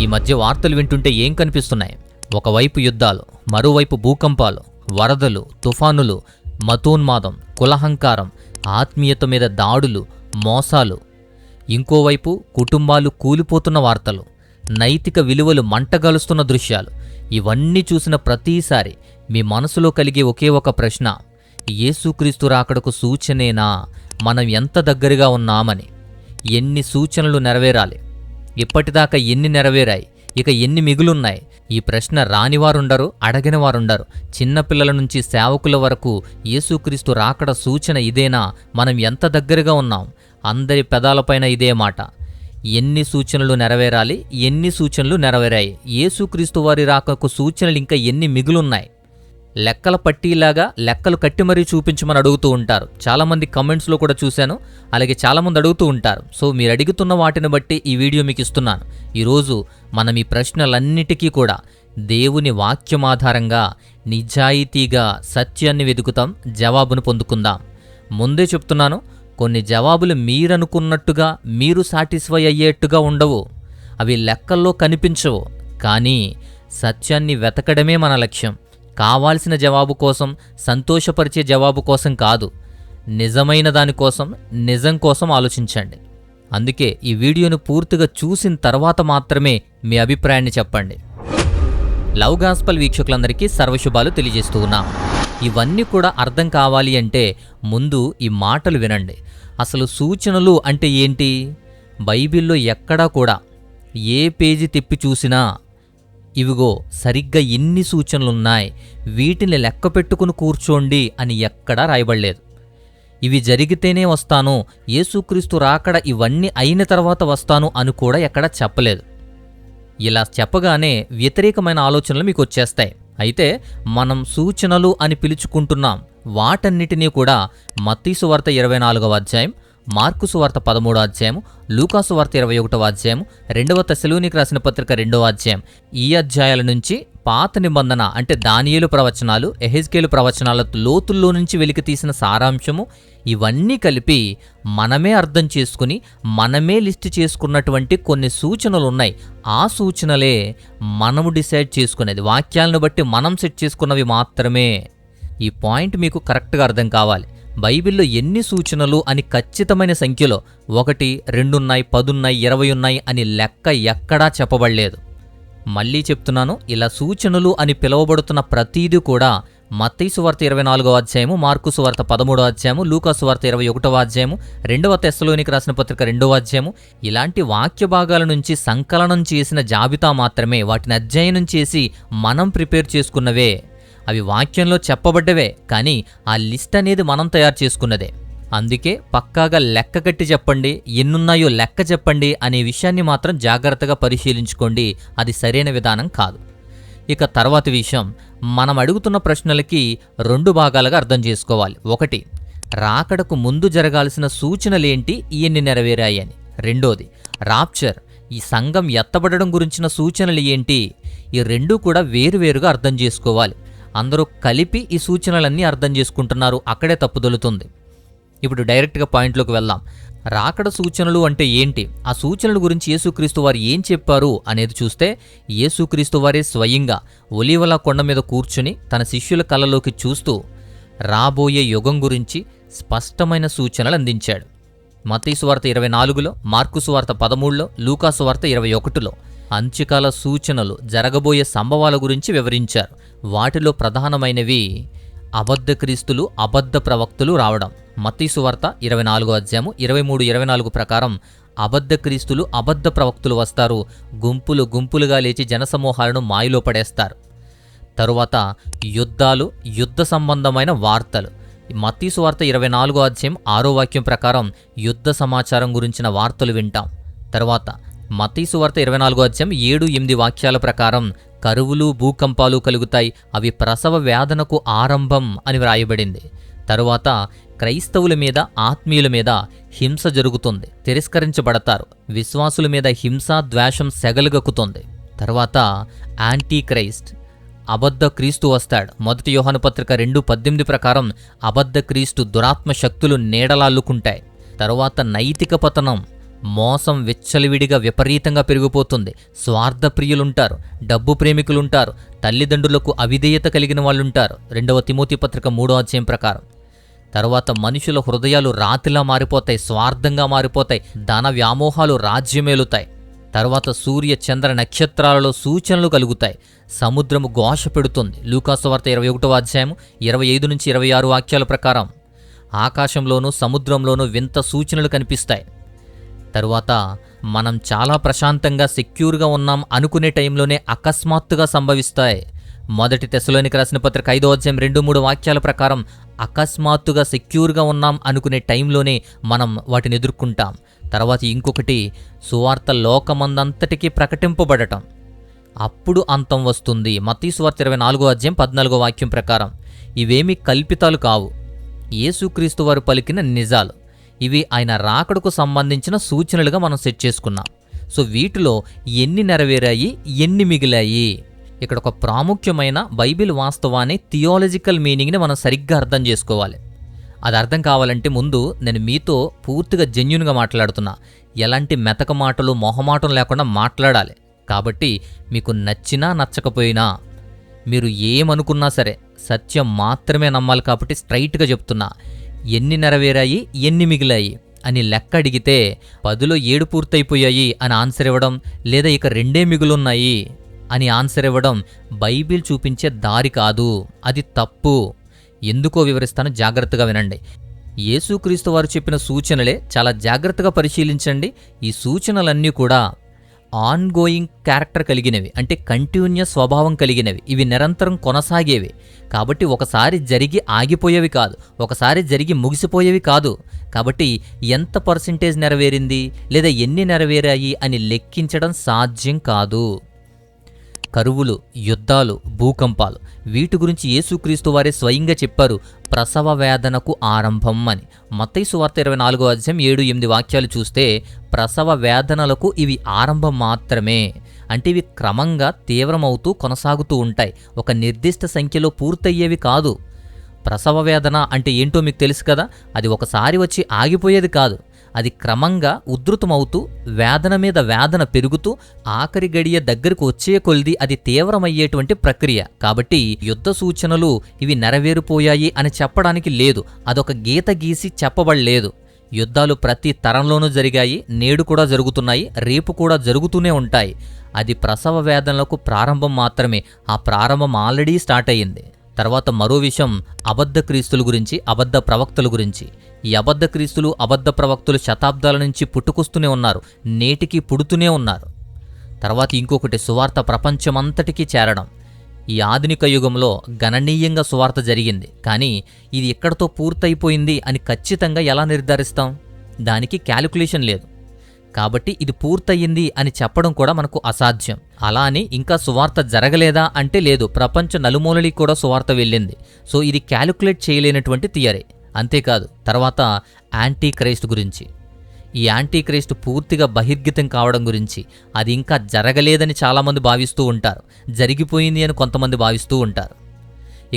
ఈ మధ్య వార్తలు వింటుంటే ఏం కనిపిస్తున్నాయి? ఒకవైపు యుద్ధాలు, మరోవైపు భూకంపాలు, వరదలు, తుఫానులు, మతోన్మాదం, కులహంకారం, ఆత్మీయత మీద దాడులు, మోసాలు. ఇంకోవైపు కుటుంబాలు కూలిపోతున్న వార్తలు, నైతిక విలువలు మంటగలుస్తున్న దృశ్యాలు. ఇవన్నీ చూసిన ప్రతిసారి మీ మనసులో కలిగే ఒకే ఒక ప్రశ్న: యేసుక్రీస్తు రాకడకు సూచనేనా? మనం ఎంత దగ్గరగా ఉన్నామని. ఎన్ని సూచనలు నెరవేరాలి? ఇప్పటిదాకా ఎన్ని నెరవేరాయి? ఇక ఎన్ని మిగులున్నాయి? ఈ ప్రశ్న రానివారుండరు, అడగిన వారుండరు. చిన్నపిల్లల నుంచి సేవకుల వరకు యేసుక్రీస్తు రాకడ సూచన ఇదేనా? మనం ఎంత దగ్గరగా ఉన్నాం? అందరి పెదాలపైన ఇదే మాట. ఎన్ని సూచనలు నెరవేరాలి? ఎన్ని సూచనలు నెరవేరాయి? యేసుక్రీస్తు వారి రాకకు సూచనలు ఇంకా ఎన్ని మిగులున్నాయి? లెక్కల పట్టీలాగా లెక్కలు కట్టి మరీ చూపించమని అడుగుతూ ఉంటారు. చాలామంది కమెంట్స్లో కూడా చూశాను. అలాగే చాలామంది అడుగుతూ ఉంటారు. సో మీరు అడుగుతున్న వాటిని బట్టి ఈ వీడియో మీకు ఇస్తున్నాను. ఈరోజు మనం ఈ ప్రశ్నలన్నిటికీ కూడా దేవుని వాక్యం ఆధారంగా నిజాయితీగా సత్యాన్ని వెతుకుతాం, జవాబును పొందుకుందాం. ముందే చెప్తున్నాను, కొన్ని జవాబులు మీరనుకున్నట్టుగా, మీరు సాటిస్ఫై అయ్యేట్టుగా ఉండవు. అవి లెక్కల్లో కనిపించవు. కానీ సత్యాన్ని వెతకడమే మన లక్ష్యం. కావాల్సిన జవాబు కోసం, సంతోషపరిచే జవాబు కోసం కాదు, నిజమైన దానికోసం, నిజం కోసం ఆలోచించండి. అందుకే ఈ వీడియోను పూర్తిగా చూసిన తర్వాత మాత్రమే మీ అభిప్రాయాన్ని చెప్పండి. లవ్ గాస్పల్ వీక్షకులందరికీ సర్వశుభాలు తెలియజేస్తూ ఉన్నాం. ఇవన్నీ కూడా అర్థం కావాలి అంటే ముందు ఈ మాటలు వినండి. అసలు సూచనలు అంటే ఏంటి? బైబిల్లో ఎక్కడా కూడా ఏ పేజీ తిప్పి చూసినా ఇవిగో సరిగ్గా ఇన్ని సూచనలున్నాయి, వీటిని లెక్క పెట్టుకుని కూర్చోండి అని ఎక్కడా రాయబడలేదు. ఇవి జరిగితేనే వస్తాను, యేసుక్రీస్తు రాకడ ఇవన్నీ అయిన తర్వాత వస్తాను అని కూడా ఎక్కడా చెప్పలేదు. ఇలా చెప్పగానే వ్యతిరేకమైన ఆలోచనలు మీకు వచ్చేస్తాయి. అయితే మనం సూచనలు అని పిలుచుకుంటున్నాం. వాటన్నిటినీ కూడా మత్తయి సువార్త 24వ అధ్యాయం, మార్కు సువార్త 13వ అధ్యాయం, లూకా సువార్త 21వ అధ్యాయం, 2వ తెస్సలోనికీ రాసిన పత్రిక 2వ అధ్యాయం, ఈ అధ్యాయాల నుంచి పాత నిబంధన అంటే దానియేలు ప్రవచనాలు, యెహెజ్కేలు ప్రవచనాల లోతుల్లో నుంచి వెలికి తీసిన సారాంశము ఇవన్నీ కలిపి మనమే అర్థం చేసుకుని మనమే లిస్ట్ చేసుకున్నటువంటి కొన్ని సూచనలు ఉన్నాయి. ఆ సూచనలే మనము డిసైడ్ చేసుకునేది. వాక్యాలను బట్టి మనం సెట్ చేసుకున్నవి మాత్రమే. ఈ పాయింట్ మీకు కరెక్ట్గా అర్థం కావాలి. బైబిల్లో ఎన్ని సూచనలు అని ఖచ్చితమైన సంఖ్యలో 1, 2 ఉన్నాయి, 10 ఉన్నాయి, 20 ఉన్నాయి అని లెక్క ఎక్కడా చెప్పబడలేదు. మళ్ళీ చెప్తున్నాను, ఇలా సూచనలు అని పిలువబడుతున్న ప్రతీది కూడా మత్తయి సువార్త 24వ అధ్యాయము, మార్కు సువార్త 13వ అధ్యాయము, లూకా సువార్త 21వ అధ్యాయము, 2వ తెస్సలోనికీ రాసిన పత్రిక 2వ అధ్యాయము ఇలాంటి వాక్య భాగాల నుంచి సంకలనం చేసిన జాబితా మాత్రమే. వాటిని అధ్యయనం చేసి మనం ప్రిపేర్ చేసుకున్నవే. అవి వాక్యంలో చెప్పబడ్డవే, కానీ ఆ లిస్ట్ అనేది మనం తయారు చేసుకున్నదే. అందుకే పక్కాగా లెక్క కట్టి చెప్పండి, ఎన్నున్నాయో లెక్క చెప్పండి అనే విషయాన్ని మాత్రం జాగ్రత్తగా పరిశీలించుకోండి. అది సరైన విధానం కాదు. ఇక తర్వాతి విషయం, మనం అడుగుతున్న ప్రశ్నలకి 2 భాగాలుగా అర్థం చేసుకోవాలి. 1, రాకడకు ముందు జరగాల్సిన సూచనలేంటి, ఎన్ని నెరవేరాయి అని. 2, రాప్చర్, ఈ సంఘం ఎత్తబడడం గురించిన సూచనలు ఏంటి. ఈ 2 కూడా వేరువేరుగా అర్థం చేసుకోవాలి. అందరూ కలిపి ఈ సూచనలన్నీ అర్థం చేసుకుంటున్నారు, అక్కడే తప్పుదొలుతుంది. ఇప్పుడు డైరెక్ట్గా పాయింట్లోకి వెళ్దాం. రాకడ సూచనలు అంటే ఏంటి, ఆ సూచనల గురించి యేసుక్రీస్తు వారు ఏం చెప్పారు అనేది చూస్తే, యేసుక్రీస్తు వారే స్వయంగా ఒలీవల కొండ మీద కూర్చుని తన శిష్యుల కళ్ళలోకి చూస్తూ రాబోయే యుగం గురించి స్పష్టమైన సూచనలు అందించాడు. మత్తయి సువార్త 24లో, మార్కు సువార్త 13లో, లూకా సువార్త 21లో అంత్యకాల సూచనలు, జరగబోయే సంభవాల గురించి వివరించారు. వాటిలో ప్రధానమైనవి అబద్ధ క్రీస్తులు, అబద్ధ ప్రవక్తులు రావడం. మత్తయి సువార్త 24వ అధ్యాయము 23-24 ప్రకారం అబద్ధ క్రీస్తులు, అబద్ధ ప్రవక్తులు వస్తారు. గుంపులు గుంపులుగా లేచి జనసమూహాలను మాయలో పడేస్తారు. తరువాత యుద్ధాలు, యుద్ధ సంబంధమైన వార్తలు. మత్తయి సువార్త 24వ అధ్యాయం 6వ వాక్యం ప్రకారం యుద్ధ సమాచారం గురించిన వార్తలు వింటాం. తర్వాత మత్తయి సువార్త 24వ అధ్యాయం 7-8 వాక్యాల ప్రకారం కరువులు, భూకంపాలు కలుగుతాయి. అవి ప్రసవ వేదనకు ఆరంభం అని వ్రాయబడింది. తరువాత క్రైస్తవుల మీద, ఆత్మీయుల మీద హింస జరుగుతుంది, తిరస్కరించబడతారు. విశ్వాసుల మీద హింస, ద్వేషం సెగలుగక్కుతుంది. తర్వాత యాంటీ క్రైస్ట్, అబద్ధ క్రీస్తు వస్తాడు. 1 యోహాను పత్రిక 2:18 ప్రకారం అబద్ధ క్రీస్తు దురాత్మ శక్తులు నీడలాల్లుకుంటాయి. తరువాత నైతిక పతనం, మోసం విచ్చలవిడిగా విపరీతంగా పెరిగిపోతుంది. స్వార్థప్రియులుంటారు, డబ్బు ప్రేమికులుంటారు, తల్లిదండ్రులకు అవిధేయత కలిగిన వాళ్ళుంటారు. 2వ తిమోతి పత్రిక 3వ అధ్యాయం ప్రకారం. తర్వాత మనుషుల హృదయాలు రాతిలా మారిపోతాయి, స్వార్థంగా మారిపోతాయి, ధన వ్యామోహాలు రాజ్యమేలుతాయి. తర్వాత సూర్య చంద్ర నక్షత్రాలలో సూచనలు కలుగుతాయి. సముద్రము ఘోష పెడుతుంది. లూకాసు వార్త 21వ అధ్యాయం 25-26 వాక్యాల ప్రకారం ఆకాశంలోనూ సముద్రంలోనూ వింత సూచనలు కనిపిస్తాయి. తరువాత మనం చాలా ప్రశాంతంగా సెక్యూర్గా ఉన్నాం అనుకునే టైంలోనే అకస్మాత్తుగా సంభవిస్తాయి. 1 తెస్సలోనికీ రాసిన పత్రిక 5వ అధ్యాయం 2-3 వాక్యాల ప్రకారం అకస్మాత్తుగా సెక్యూర్గా ఉన్నాం అనుకునే టైంలోనే మనం వాటిని ఎదుర్కొంటాం. తర్వాత ఇంకొకటి, సువార్త లోకమందంతటికీ ప్రకటింపబడటం. అప్పుడు అంతం వస్తుంది. మత్తయి సువార్త 24వ అధ్యాయం 14వ వాక్యం ప్రకారం. ఇవేమీ కల్పితాలు కావు, యేసుక్రీస్తు వారు పలికిన నిజాలు. ఇవి ఆయన రాకడకు సంబంధించిన సూచనలుగా మనం సెట్ చేసుకున్నాం. సో వీటిలో ఎన్ని నెరవేరాయి, ఎన్ని మిగిలాయి? ఇక్కడ ఒక ప్రాముఖ్యమైన బైబిల్ వాస్తవాన్ని, థియాలజికల్ మీనింగ్ని మనం సరిగ్గా అర్థం చేసుకోవాలి. అది అర్థం కావాలంటే ముందు నేను మీతో పూర్తిగా జెన్యూన్గా మాట్లాడుతున్నా. ఎలాంటి మెతక మాటలు, మొహమాటం లేకుండా మాట్లాడాలి. కాబట్టి మీకు నచ్చినా నచ్చకపోయినా, మీరు ఏమనుకున్నా సరే సత్యం మాత్రమే నమ్మాలి. కాబట్టి స్ట్రైట్గా చెప్తున్నా, ఎన్ని నెరవేరాయి, ఎన్ని మిగిలాయి అని లెక్క అడిగితే 10లో 7 పూర్తయిపోయాయి అని ఆన్సర్ ఇవ్వడం, లేదా ఇక 2 మిగులున్నాయి అని ఆన్సర్ ఇవ్వడం బైబిల్ చూపించే దారి కాదు. అది తప్పు. ఎందుకో వివరిస్తాను, జాగ్రత్తగా వినండి. యేసుక్రీస్తు వారు చెప్పిన సూచనలే చాలా జాగ్రత్తగా పరిశీలించండి. ఈ సూచనలన్నీ కూడా ఆన్గోయింగ్ క్యారెక్టర్ కలిగినవి, అంటే కంటిన్యూస్ స్వభావం కలిగినవి. ఇవి నిరంతరం కొనసాగేవి. కాబట్టి ఒకసారి జరిగి ఆగిపోయేవి కాదు, ఒకసారి జరిగి ముగిసిపోయేవి కాదు. కాబట్టి ఎంత పర్సెంటేజ్ నెరవేరింది లేదా ఎన్ని నెరవేరాయి అని లెక్కించడం సాధ్యం కాదు. కరువులు, యుద్ధాలు, భూకంపాలు, వీటి గురించి యేసుక్రీస్తు వారే స్వయంగా చెప్పారు, ప్రసవ వేదనకు ఆరంభం అని. మత్తయి సువార్త 24వ అధ్యాయం 7-8 వాక్యాలు చూస్తే ప్రసవ వేదనలకు ఇవి ఆరంభం మాత్రమే. అంటే ఇవి క్రమంగా తీవ్రమవుతూ కొనసాగుతూ ఉంటాయి, ఒక నిర్దిష్ట సంఖ్యలో పూర్తయ్యేవి కాదు. ప్రసవ వేదన అంటే ఏంటో మీకు తెలుసు కదా. అది ఒకసారి వచ్చి ఆగిపోయేది కాదు. అది క్రమంగా ఉధృతమవుతూ వేదన మీద వేదన పెరుగుతూ ఆఖరి గడియ దగ్గరకు వచ్చే కొలిది అది తీవ్రమయ్యేటువంటి ప్రక్రియ. కాబట్టి యుద్ధ సూచనలు ఇవి నెరవేరిపోయాయి అని చెప్పడానికి లేదు. అదొక గీత గీసి చెప్పబడలేదు. యుద్ధాలు ప్రతి తరంలోనూ జరిగాయి, నేడు కూడా జరుగుతున్నాయి, రేపు కూడా జరుగుతూనే ఉంటాయి. అది ప్రసవ వేదనలకు ప్రారంభం మాత్రమే. ఆ ప్రారంభం ఆల్రెడీ స్టార్ట్ అయ్యింది. తర్వాత మరో విషయం, అబద్ధ క్రీస్తుల గురించి, అబద్ధ ప్రవక్తల గురించి. ఈ అబద్ధ క్రీస్తులు, అబద్ధ ప్రవక్తలు శతాబ్దాల నుంచి పుట్టుకొస్తూనే ఉన్నారు, నేటికి పుడుతూనే ఉన్నారు. తర్వాత ఇంకొకటి, సువార్త ప్రపంచమంతటికీ చేరడం. ఈ ఆధునిక యుగంలో గణనీయంగా సువార్త జరిగింది, కానీ ఇది ఎక్కడితో పూర్తయిపోయింది అని ఖచ్చితంగా ఎలా నిర్ధారిస్తాం? దానికి క్యాలిక్యులేషన్ లేదు. కాబట్టి ఇది పూర్తయింది అని చెప్పడం కూడా మనకు అసాధ్యం. అలా అని ఇంకా సువార్త జరగలేదా అంటే లేదు, ప్రపంచ నలుమూలలి కూడా సువార్త వెళ్ళింది. సో ఇది క్యాలిక్యులేట్ చేయలేనటువంటి థియరీ. అంతేకాదు, తర్వాత యాంటీ క్రైస్ట్ గురించి. ఈ యాంటీ క్రైస్ట్ పూర్తిగా బహిర్గతం కావడం గురించి. అది ఇంకా జరగలేదని చాలామంది భావిస్తూ ఉంటారు, జరిగిపోయింది అని కొంతమంది భావిస్తూ ఉంటారు.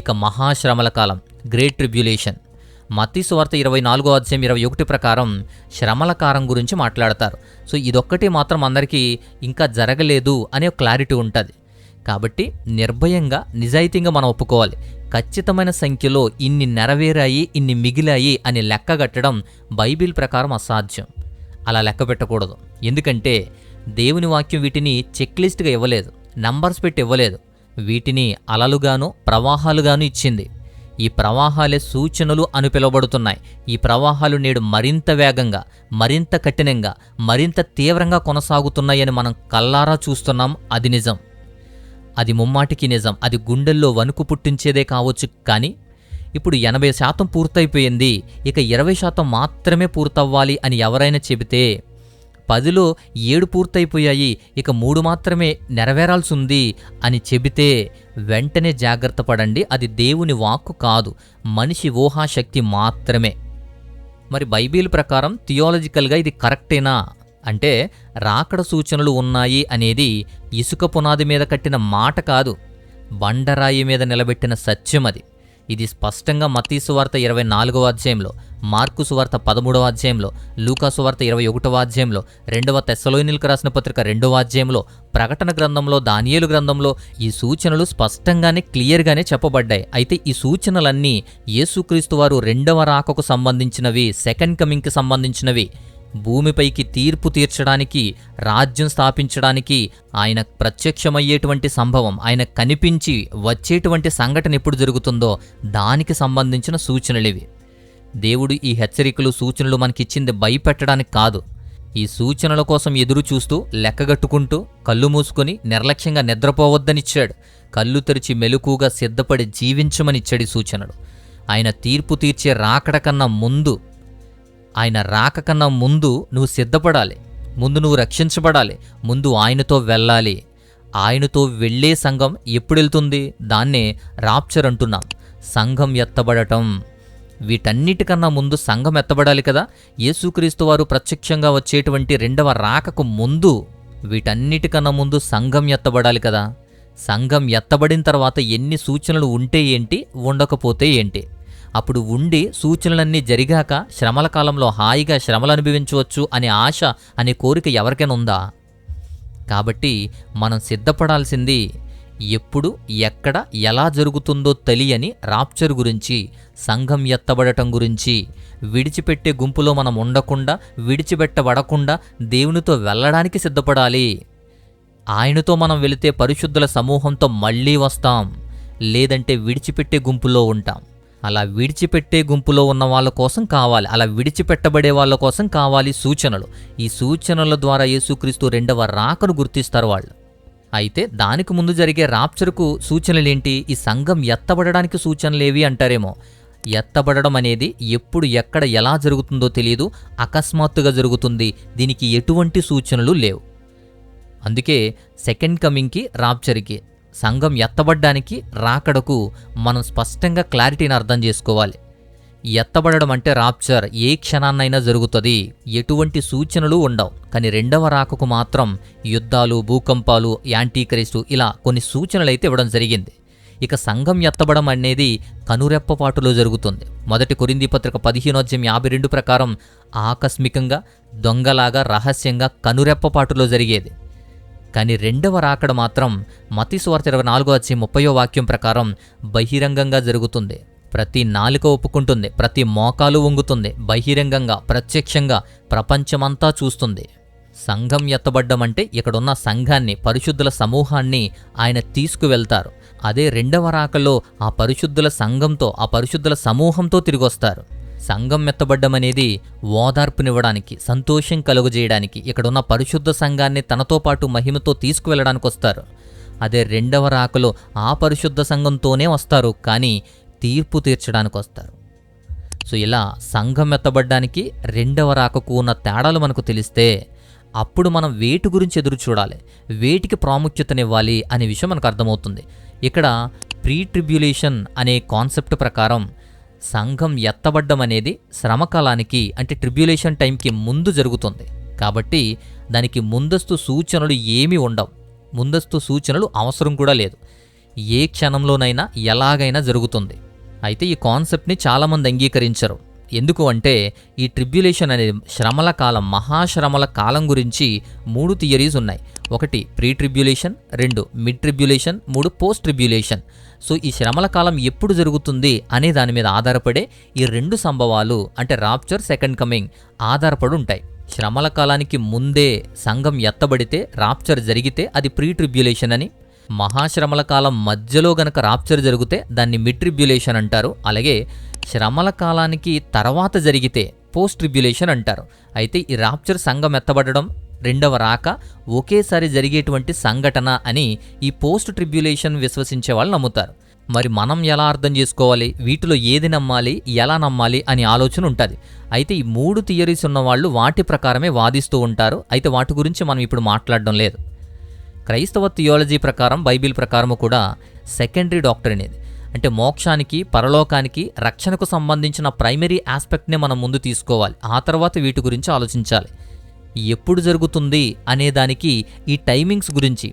ఇక మహాశ్రమల కాలం, గ్రేట్ ట్రిబ్యులేషన్. మత్తయి సువార్త 24వ అధ్యాయం 21 ప్రకారం శ్రమల కాలం గురించి మాట్లాడతారు. సో ఇదొక్కటి మాత్రం అందరికీ ఇంకా జరగలేదు అనే క్లారిటీ ఉంటుంది. కాబట్టి నిర్భయంగా, నిజాయితీగా మనం ఒప్పుకోవాలి, ఖచ్చితమైన సంఖ్యలో ఇన్ని నెరవేరాయి, ఇన్ని మిగిలాయి అని లెక్కగట్టడం బైబిల్ ప్రకారం అసాధ్యం. అలా లెక్క పెట్టకూడదు. ఎందుకంటే దేవుని వాక్యం వీటిని చెక్లిస్ట్గా ఇవ్వలేదు, నంబర్స్ పెట్టి ఇవ్వలేదు. వీటిని అలలుగాను, ప్రవాహాలుగాను ఇచ్చింది. ఈ ప్రవాహాలే సూచనలు అని పిలువబడుతున్నాయి. ఈ ప్రవాహాలు నేడు మరింత వేగంగా, మరింత కఠినంగా, మరింత తీవ్రంగా కొనసాగుతున్నాయని మనం కల్లారా చూస్తున్నాం. అది నిజం, అది ముమ్మాటికి నిజం. అది గుండెల్లో వణుకు పుట్టించేదే కావచ్చు. కానీ ఇప్పుడు 80% పూర్తయిపోయింది, ఇక 20% మాత్రమే పూర్తవ్వాలి అని ఎవరైనా చెబితే, 10లో 7 పూర్తయిపోయాయి, ఇక 3 మాత్రమే నెరవేరాల్సి ఉంది అని చెబితే వెంటనే జాగ్రత్త పడండి. అది దేవుని వాక్కు కాదు, మనిషి ఊహాశక్తి మాత్రమే. మరి బైబిల్ ప్రకారం థియాలజికల్గా ఇది కరెక్టేనా అంటే, రాకడ సూచనలు ఉన్నాయి అనేది ఇసుక పునాది మీద కట్టిన మాట కాదు, బండరాయి మీద నిలబెట్టిన సత్యం. అది ఇది స్పష్టంగా మత్తయి సువార్త 24వ అధ్యాయంలో, మార్కు సువార్త 13వ అధ్యాయంలో, లూకా సువార్త 21వ అధ్యాయంలో, 2వ తెస్సలోనియులకు రాసిన పత్రిక 2వ అధ్యాయంలో, ప్రకటన గ్రంథంలో, దానియేలు గ్రంథంలో ఈ సూచనలు స్పష్టంగానే క్లియర్గానే చెప్పబడ్డాయి. అయితే ఈ సూచనలన్నీ యేసుక్రీస్తు వారు రెండవ రాకకు సంబంధించినవి, సెకండ్ కమింగ్కి సంబంధించినవి. భూమిపైకి తీర్పు తీర్చడానికి, రాజ్యం స్థాపించడానికి, ఆయన ప్రత్యక్షమయ్యేటువంటి సంభవం, ఆయన కనిపించి వచ్చేటువంటి సంఘటన ఎప్పుడు జరుగుతుందో దానికి సంబంధించిన సూచనలివి. దేవుడు ఈ హెచ్చరికలు, సూచనలు మనకిచ్చింది భయపెట్టడానికి కాదు. ఈ సూచనల కోసం ఎదురు చూస్తూ, లెక్కగట్టుకుంటూ, కళ్ళు మూసుకొని నిర్లక్ష్యంగా నిద్రపోవద్దనిచ్చాడు. కళ్ళు తెరిచి మెలకుగా సిద్ధపడి జీవించమనిచ్చాడు ఈ సూచనలు. ఆయన తీర్పు తీర్చే రాకడ కన్నా ముందు, ఆయన రాక కన్నా ముందు నువ్వు సిద్ధపడాలి, ముందు నువ్వు రక్షించబడాలి, ముందు ఆయనతో వెళ్ళాలి. ఆయనతో వెళ్ళే సంఘం ఎప్పుడు వెళ్తుంది? దాన్నే రాప్చర్ అంటున్నాం, సంఘం ఎత్తబడటం. వీటన్నిటికన్నా ముందు సంఘం ఎత్తబడాలి కదా. యేసుక్రీస్తు వారు ప్రత్యక్షంగా వచ్చేటువంటి రెండవ రాకకు ముందు, వీటన్నిటికన్నా ముందు సంఘం ఎత్తబడాలి కదా. సంఘం ఎత్తబడిన తర్వాత ఎన్ని సూచనలు ఉంటే ఏంటి, ఉండకపోతే ఏంటి? అప్పుడు ఉండి సూచనలన్నీ జరిగాక శ్రమల కాలంలో హాయిగా శ్రమలు అనుభవించవచ్చు అనే ఆశ, అనే కోరిక ఎవరికైనా ఉందా? కాబట్టి మనం సిద్ధపడాల్సింది ఎప్పుడు, ఎక్కడ, ఎలా జరుగుతుందో తెలియని రాప్చర్ గురించి, సంఘం ఎత్తబడటం గురించి. విడిచిపెట్టే గుంపులో మనం ఉండకుండా, విడిచిపెట్టబడకుండా దేవునితో వెళ్ళడానికి సిద్ధపడాలి. ఆయనతో మనం వెళితే పరిశుద్ధుల సమూహంతో మళ్ళీ వస్తాం, లేదంటే విడిచిపెట్టే గుంపులో ఉంటాం. అలా విడిచిపెట్టే గుంపులో ఉన్న వాళ్ళ కోసం కావాలి, అలా విడిచిపెట్టబడే వాళ్ళ కోసం కావాలి సూచనలు. ఈ సూచనల ద్వారా యేసుక్రీస్తు రెండవ రాకను గుర్తిస్తారు వాళ్ళు. అయితే దానికి ముందు జరిగే రాప్చర్కు సూచనలేంటి? ఈ సంఘం ఎత్తబడడానికి సూచనలేవి అంటారేమో. ఎత్తబడడం అనేది ఎప్పుడు, ఎక్కడ, ఎలా జరుగుతుందో తెలియదు, అకస్మాత్తుగా జరుగుతుంది. దీనికి ఎటువంటి సూచనలు లేవు. అందుకే సెకండ్ కమింగ్కి, రాప్చర్కి, సంఘం ఎత్తబడ్డానికి, రాకడకు మనం స్పష్టంగా క్లారిటీని అర్థం చేసుకోవాలి. ఎత్తబడడం అంటే రాప్చర్ ఏ క్షణాన్నైనా జరుగుతుంది, ఎటువంటి సూచనలు ఉండవు. కానీ రెండవ రాకకు మాత్రం యుద్ధాలు, భూకంపాలు, యాంటీక్రైస్టు, ఇలా కొన్ని సూచనలు అయితే ఇవ్వడం జరిగింది. ఇక సంఘం ఎత్తబడం అనేది కనురెప్పపాటులో జరుగుతుంది. 1 కొరింథీ పత్రిక 15:52 ప్రకారం ఆకస్మికంగా, దొంగలాగా, రహస్యంగా, కనురెప్పపాటులో జరిగేది. కానీ రెండవ రాకడ మాత్రం మత్తయి సువార్త 24:30 ప్రకారం బహిరంగంగా జరుగుతుంది. ప్రతి నాలుక ఒప్పుకుంటుంది, ప్రతి మోకాలు వంగుతుంది, బహిరంగంగా, ప్రత్యక్షంగా ప్రపంచమంతా చూస్తుంది. సంఘం ఎత్తబడ్డం అంటే ఇక్కడున్న సంఘాన్ని, పరిశుద్ధుల సమూహాన్ని ఆయన తీసుకువెళ్తారు. అదే రెండవ రాకలో ఆ పరిశుద్ధుల సంఘంతో, ఆ పరిశుద్ధుల సమూహంతో తిరిగొస్తారు. సంఘం ఎత్తబడ్డమనేది ఓదార్పునివ్వడానికి, సంతోషం కలుగజేయడానికి, ఇక్కడున్న పరిశుద్ధ సంఘాన్ని తనతో పాటు మహిమతో తీసుకువెళ్ళడానికి వస్తారు. అదే రెండవ రాకలో ఆ పరిశుద్ధ సంఘంతోనే వస్తారు, కానీ తీర్పు తీర్చడానికి వస్తారు. సో ఇలా సంఘం ఎత్తబడ్డానికి, రెండవ రాకకు ఉన్న తేడాలు మనకు తెలిస్తే అప్పుడు మనం వేటి గురించి ఎదురు చూడాలి, వేటికి ప్రాముఖ్యతనివ్వాలి అనే విషయం మనకు అర్థమవుతుంది. ఇక్కడ ప్రీ ట్రిబ్యులేషన్ అనే కాన్సెప్ట్ ప్రకారం సంఘం ఎత్తబడ్డం అనేది శ్రమకాలానికి, అంటే ట్రిబ్యులేషన్ టైంకి ముందు జరుగుతుంది. కాబట్టి దానికి ముందస్తు సూచనలు ఏమీ ఉండవు, ముందస్తు సూచనలు అవసరం కూడా లేదు. ఏ క్షణంలోనైనా ఎలాగైనా జరుగుతుంది. అయితే ఈ కాన్సెప్ట్ని చాలామంది అంగీకరించరు. ఎందుకు అంటే ఈ ట్రిబ్యులేషన్ అనేది శ్రమల కాలం, మహాశ్రమల కాలం గురించి 3 థియరీస్ ఉన్నాయి. 1 pre tribulation, 2 mid tribulation, 3 post tribulation. So ఈ శ్రమల కాలం ఎప్పుడు జరుగుతుంది అనే దాని మీద ఆధారపడే ఈ 2 సంభవాలు, అంటే రాప్చర్, సెకండ్ కమింగ్, ఆధారపడి ఉంటాయి. శ్రమల కాలానికి ముందే సంఘం ఎత్తబడితే, రాప్చర్ జరిగితే అది ప్రీ ట్రిబ్యులేషన్ అని, మహాశ్రమల కాలం మధ్యలో గనక రాప్చర్ జరిగితే దాన్ని మిడ్ ట్రిబ్యులేషన్ అంటారు. అలాగే శ్రమల కాలానికి తర్వాత జరిగితే పోస్ట్ ట్రిబ్యులేషన్ అంటారు. అయితే ఈ రాప్చర్, సంఘం ఎత్తబడడం, రెండవ రాక ఒకేసారి జరిగేటువంటి సంఘటన అని ఈ పోస్ట్ ట్రిబ్యులేషన్ విశ్వసించే వాళ్ళు నమ్ముతారు. మరి మనం ఎలా అర్థం చేసుకోవాలి, వీటిలో ఏది నమ్మాలి, ఎలా నమ్మాలి అని ఆలోచన ఉంటుంది. అయితే ఈ 3 థియరీస్ ఉన్నవాళ్ళు వాటి ప్రకారమే వాదిస్తూ ఉంటారు. అయితే వాటి గురించి మనం ఇప్పుడు మాట్లాడడం లేదు. క్రైస్తవ థియాలజీ ప్రకారం, బైబిల్ ప్రకారము కూడా సెకండరీ డాక్ట్రిన్ ఇది. అంటే మోక్షానికి, పరలోకానికి, రక్షణకు సంబంధించిన ప్రైమరీ ఆస్పెక్ట్నే మనం ముందు తీసుకోవాలి. ఆ తర్వాత వీటి గురించి ఆలోచించాలి. ఎప్పుడు జరుగుతుంది అనే దానికి ఈ టైమింగ్స్ గురించి,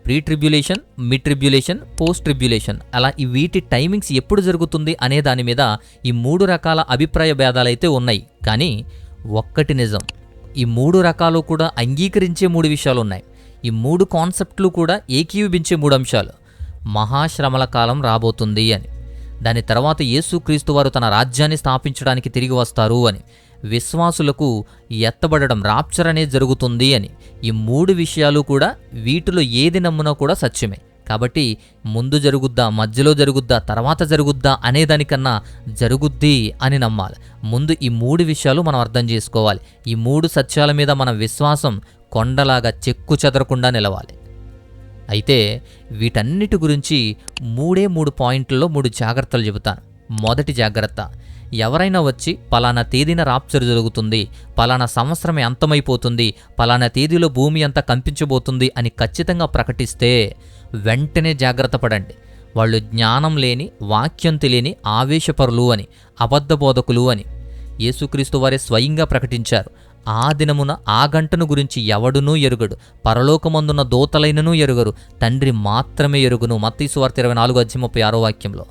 pre tribulation, mid tribulation, post tribulation, అలా ఈ వీటి టైమింగ్స్ ఎప్పుడు జరుగుతుంది అనే దాని మీద ఈ 3 రకాల అభిప్రాయ భేదాలైతే ఉన్నాయి. కానీ ఒక్కటి నిజం, ఈ 3 రకాలు కూడా అంగీకరించే 3 విషయాలు ఉన్నాయి. ఈ 3 కాన్సెప్ట్లు కూడా ఏకీభవించే 3 అంశాలు. మహాశ్రమల కాలం రాబోతుంది అని, దాని తర్వాత యేసుక్రీస్తు వారు తన రాజ్యాన్ని స్థాపించడానికి తిరిగి వస్తారు అని, విశ్వాసులకు ఎత్తబడడం రాప్చర్ అనేది జరుగుతుంది అని. ఈ 3 విషయాలు కూడా వీటిలో ఏది నమ్మునా కూడా సత్యమే. కాబట్టి ముందు జరుగుద్దా, మధ్యలో జరుగుద్దా, తర్వాత జరుగుద్దా అనేదానికన్నా జరుగుద్ది అని నమ్మాలి. ముందు ఈ 3 విషయాలు మనం అర్థం చేసుకోవాలి. ఈ 3 సత్యాల మీద మన విశ్వాసం కొండలాగా చెక్కు చెదరకుండా నిలవాలి. అయితే వీటన్నిటి గురించి 3 పాయింట్లలో 3 జాగ్రత్తలు చెబుతాను. మొదటి జాగ్రత్త, ఎవరైనా వచ్చి పలానా తేదీన రాప్చర్ జరుగుతుంది, పలానా సంవత్సరమే అంతమైపోతుంది, పలానా తేదీలో భూమి అంతా కంపించబోతుంది అని ఖచ్చితంగా ప్రకటిస్తే వెంటనే జాగ్రత్త పడండి. వాళ్ళు జ్ఞానం లేని, వాక్యం తెలియని ఆవేశపరులు అని, అబద్ధ బోధకులు అని యేసుక్రీస్తు వారే స్వయంగా ప్రకటించారు. ఆ దినమున ఆ గంటను గురించి ఎవడునూ ఎరుగడు, పరలోకమందున్న దూతలైననూ ఎరుగరు, తండ్రి మాత్రమే ఎరుగును. మత్తయి సువార్త 24:36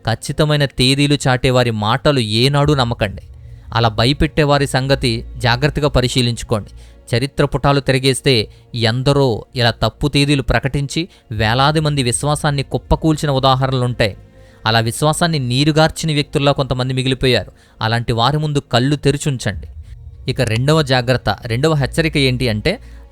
ఖచ్చితమైన తేదీలు చాటేవారి మాటలు ఏనాడూ నమ్మకండి. అలా భయపెట్టేవారి సంగతి జాగ్రత్తగా పరిశీలించుకోండి. చరిత్ర పుటాలు తిరిగేస్తే ఎందరో ఇలా తప్పు తేదీలు ప్రకటించి వేలాది మంది విశ్వాసాన్ని కుప్పకూల్చిన ఉదాహరణలుంటాయి. అలా విశ్వాసాన్ని నీరుగార్చిన వ్యక్తుల్లో కొంతమంది మిగిలిపోయారు. అలాంటి వారి ముందు కళ్ళు తెరిచుంచండి. ఇక రెండవ జాగ్రత్త, రెండవ హెచ్చరిక ఏంటి అంటే,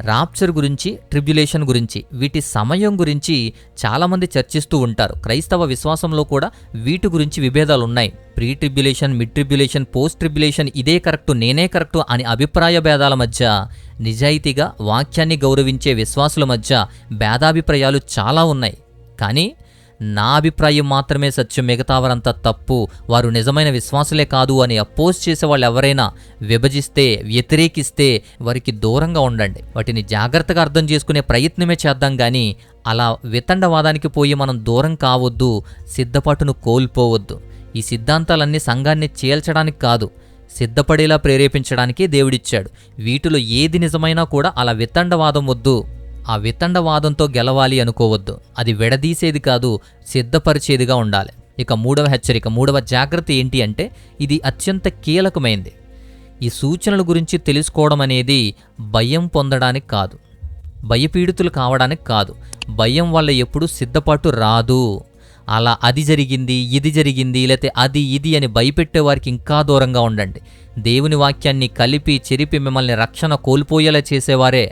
రాప్చర్ గురించి, ట్రిబ్యులేషన్ గురించి, వీటి సమయం గురించి చాలామంది చర్చిస్తూ ఉంటారు. క్రైస్తవ విశ్వాసంలో కూడా వీటి గురించి విభేదాలున్నాయి. Pre tribulation, mid tribulation, post tribulation, ఇదే కరెక్టు, నేనే కరెక్టు అని అభిప్రాయ భేదాల మధ్య, నిజాయితీగా వాక్యాన్ని గౌరవించే విశ్వాసుల మధ్య భేదాభిప్రాయాలు చాలా ఉన్నాయి. కానీ నా అభిప్రాయం మాత్రమే సత్యం, మిగతా వారంతా తప్పు, వారు నిజమైన విశ్వాసులే కాదు అని అపోజ్ చేసే వాళ్ళు ఎవరైనా విభజిస్తే, వ్యతిరేకిస్తే వారికి దూరంగా ఉండండి. వాటిని జాగ్రత్తగా అర్థం చేసుకునే ప్రయత్నమే చేద్దాం. కానీ అలా వితండవాదానికి పోయి మనం దూరం కావద్దు, సిద్ధపాటును కోల్పోవద్దు. ఈ సిద్ధాంతాలన్నీ సంఘాన్ని చీల్చడానికి కాదు, సిద్ధపడేలా ప్రేరేపించడానికే దేవుడిచ్చాడు. వీటిలో ఏది నిజమైనా కూడా అలా వితండవాదం వద్దు. ఆ వితండవాదంతో గెలవాలి అనుకోవద్దు. అది విడదీసేది కాదు, సిద్ధపరిచేదిగా ఉండాలి. ఇక 3వ హెచ్చరిక, 3వ జాగ్రత్త ఏంటి అంటే, ఇది అత్యంత కీలకమైంది. ఈ సూచనల గురించి తెలుసుకోవడం అనేది భయం పొందడానికి కాదు, భయపీడితులు కావడానికి కాదు. భయం వల్ల ఎప్పుడూ సిద్ధపాటు రాదు. అలా అది జరిగింది, ఇది జరిగింది, లేతే అది ఇది అని భయపెట్టే వారికి ఇంకా దూరంగా ఉండండి. దేవుని వాక్యాన్ని కలిపి చెరిపి మిమ్మల్ని రక్షణ కోల్పోయేలా చేసేవారే.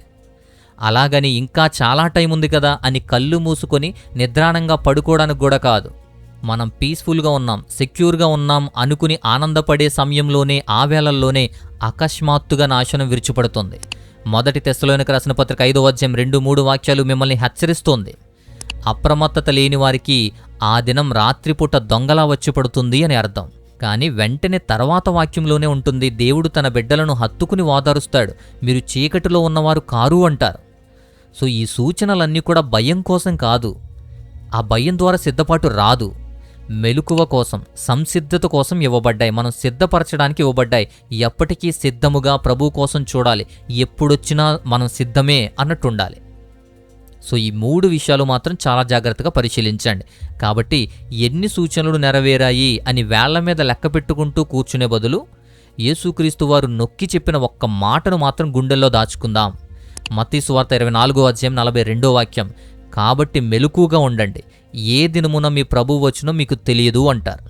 అలాగని ఇంకా చాలా టైం ఉంది కదా అని కళ్ళు మూసుకొని నిద్రాణంగా పడుకోవడానికి కూడా కాదు. మనం పీస్ఫుల్గా ఉన్నాం, సెక్యూర్గా ఉన్నాం అనుకుని ఆనందపడే సమయంలోనే, ఆ వేళల్లోనే అకస్మాత్తుగా నాశనం విరుచుపడుతుంది. మొదటి తెస్సలోనికీ రాసిన పత్రిక 5:2-3 మిమ్మల్ని హెచ్చరిస్తోంది. అప్రమత్తత లేని వారికి ఆ దినం రాత్రిపూట దొంగలా వచ్చి పడుతుంది అని అర్థం. కానీ వెంటనే తర్వాత వాక్యంలోనే ఉంటుంది, దేవుడు తన బిడ్డలను హత్తుకుని వాదారుస్తాడు, మీరు చీకటిలో ఉన్నవారు కారు అంటారు. సో ఈ సూచనలన్నీ కూడా భయం కోసం కాదు, ఆ భయం ద్వారా సిద్ధపాటు రాదు, మెలకువ కోసం, సంసిద్ధత కోసం ఇవ్వబడ్డాయి. మనం సిద్ధపరచడానికి ఇవ్వబడ్డాయి. ఎప్పటికీ సిద్ధముగా ప్రభు కోసం చూడాలి, ఎప్పుడొచ్చినా మనం సిద్ధమే అన్నట్టుండాలి. సో ఈ 3 విషయాలు మాత్రం చాలా జాగ్రత్తగా పరిశీలించండి. కాబట్టి ఎన్ని సూచనలు నెరవేరాయి అని వేళ్ల మీద లెక్క పెట్టుకుంటూ కూర్చునే బదులు యేసుక్రీస్తు వారు నొక్కి చెప్పిన ఒక్క మాటను మాత్రం గుండెల్లో దాచుకుందాం. మత్తయి సువార్త 24:42 కాబట్టి మెలకుగా ఉండండి, ఏ దినమున మీ ప్రభువు వచ్చునో మీకు తెలియదు అంటారు.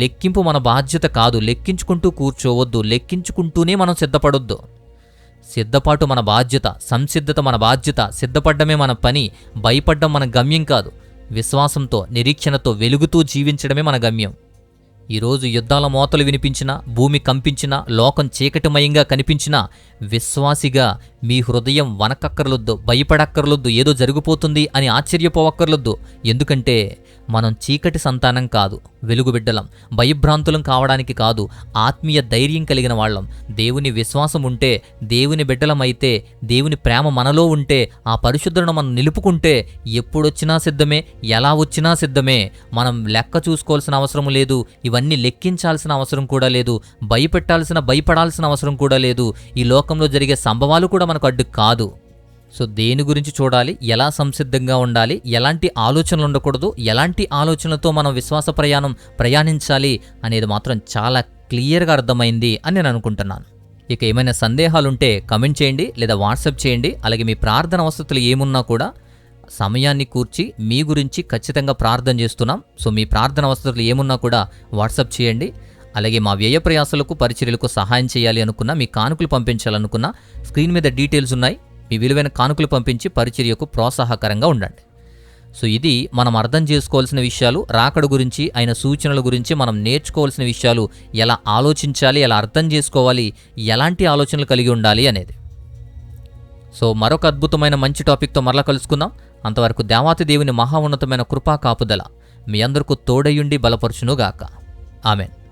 లెక్కింపు మన బాధ్యత కాదు, లెక్కించుకుంటూ కూర్చోవద్దు, లెక్కించుకుంటూనే మనం సిద్ధపడొద్దు. సిద్ధపాటు మన బాధ్యత, సంసిద్ధత మన బాధ్యత, సిద్ధపడ్డమే మన పని, భయపడ్డం మన గమ్యం కాదు. విశ్వాసంతో, నిరీక్షణతో వెలుగుతూ జీవించడమే మన గమ్యం. ఈరోజు యుద్ధాల మోతలు వినిపించినా, భూమి కంపించినా, లోకం చీకటిమయంగా కనిపించినా, విశ్వాసిగా మీ హృదయం వనకక్కర్లొద్దు, భయపడక్కర్లొద్దు, ఏదో జరిగిపోతుంది అని ఆశ్చర్యపోవక్కర్లొద్దు. ఎందుకంటే మనం చీకటి సంతానం కాదు, వెలుగు బిడ్డలం. భయభ్రాంతులం కావడానికి కాదు, ఆత్మీయ ధైర్యం కలిగిన వాళ్ళం. దేవుని విశ్వాసం ఉంటే, దేవుని బిడ్డలమైతే, దేవుని ప్రేమ మనలో ఉంటే, ఆ పరిశుద్ధులను మనం నిలుపుకుంటే ఎప్పుడొచ్చినా సిద్ధమే, ఎలా వచ్చినా సిద్ధమే. మనం లెక్క చూసుకోవాల్సిన అవసరం లేదు, ఇవన్నీ లెక్కించాల్సిన అవసరం కూడా లేదు, భయపడాల్సిన అవసరం కూడా లేదు. ఈ లోకంలో జరిగే సంభవాలు కూడా మనకు అడ్డు కాదు. సో దేని గురించి చూడాలి, ఎలా సంసిద్ధంగా ఉండాలి, ఎలాంటి ఆలోచనలు ఉండకూడదు, ఎలాంటి ఆలోచనలతో మనం విశ్వాస ప్రయాణించాలి అనేది మాత్రం చాలా క్లియర్గా అర్థమైంది అని నేను అనుకుంటున్నాను. ఇక ఏమైనా సందేహాలుంటే కమెంట్ చేయండి లేదా వాట్సాప్ చేయండి. అలాగే మీ ప్రార్థన అవసరతలు ఏమున్నా కూడా సమయాన్ని కూర్చి మీ గురించి ఖచ్చితంగా ప్రార్థన చేస్తున్నాం. సో మీ ప్రార్థన అవసరతలు ఏమున్నా కూడా వాట్సాప్ చేయండి. అలాగే మా వ్యయ ప్రయాసాలకు పరిచర్యలకు సహాయం చేయాలి అనుకున్నా, మీ కానుకలు పంపించాలనుకున్నా స్క్రీన్ మీద డీటెయిల్స్ ఉన్నాయి. మీ విలువైన కానుకలు పంపించి పరిచర్యకు ప్రోత్సాహకరంగా ఉండండి. సో ఇది మనం అర్థం చేసుకోవాల్సిన విషయాలు, రాకడ గురించి ఆయన సూచనల గురించి మనం నేర్చుకోవాల్సిన విషయాలు, ఎలా ఆలోచించాలి, ఎలా అర్థం చేసుకోవాలి, ఎలాంటి ఆలోచనలు కలిగి ఉండాలి అనేది. సో మరొక అద్భుతమైన మంచి టాపిక్తో మరలా కలుసుకుందాం. అంతవరకు దేవాతి దేవుని మహా ఉన్నతమైన కృపా కాపుదల మీ అందరికీ తోడయుండి బలపరచునుగాక. ఆమెన్.